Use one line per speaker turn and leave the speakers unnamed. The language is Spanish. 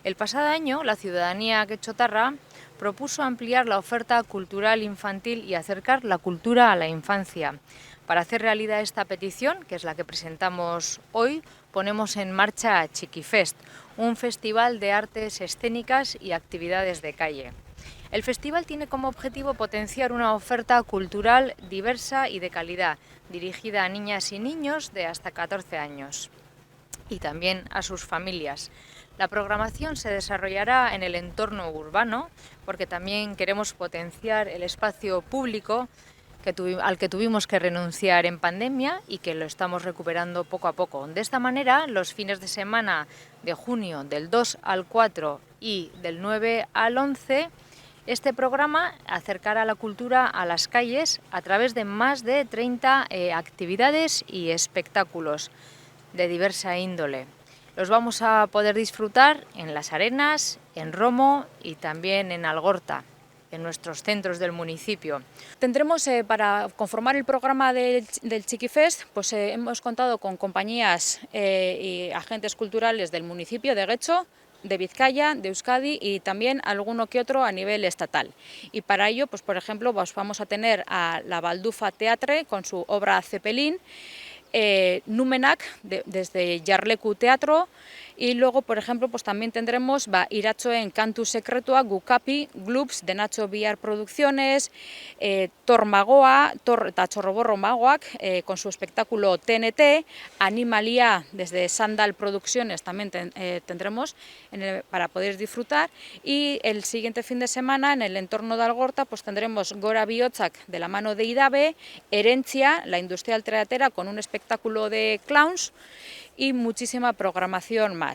El pasado año, la ciudadanía quechotarra propuso ampliar la oferta cultural infantil y acercar la cultura a la infancia. Para hacer realidad esta petición, que es la que presentamos hoy, ponemos en marcha Chiquifest, un festival de artes escénicas y actividades de calle. El festival tiene como objetivo potenciar una oferta cultural diversa y de calidad, dirigida a niñas y niños de hasta 14 años y también a sus familias. La programación se desarrollará en el entorno urbano porque también queremos potenciar el espacio público al que tuvimos que renunciar en pandemia y que lo estamos recuperando poco a poco. De esta manera, los fines de semana de junio del 2 al 4 y del 9 al 11, este programa acercará la cultura a las calles a través de más de 30 actividades y espectáculos de diversa índole. Los vamos a poder disfrutar en Las Arenas, en Romo y también en Algorta, en nuestros centros del municipio.
Tendremos, para conformar el programa del Chiquifest, pues hemos contado con compañías y agentes culturales del municipio de Getxo, de Vizcaya, de Euskadi y también alguno que otro a nivel estatal. Y para ello, pues por ejemplo, pues vamos a tener a la Baldufa Teatre con su obra Cepelín, Numenak desde Jarleku Teatro, y luego, por ejemplo, pues también tendremos Iratxoen Kantu Sekretua, Gukapi, Gloops de Nacho Villar Producciones, Tormagoa, Tachorroborro Magoak, con su espectáculo TNT, Animalia desde Sandal Producciones también tendremos para poder disfrutar, y el siguiente fin de semana en el entorno de Algorta pues tendremos Gora Bihotzak de la mano de Idabe, Herencia, la industrial teatera con un espectáculo de clowns y muchísima programación más.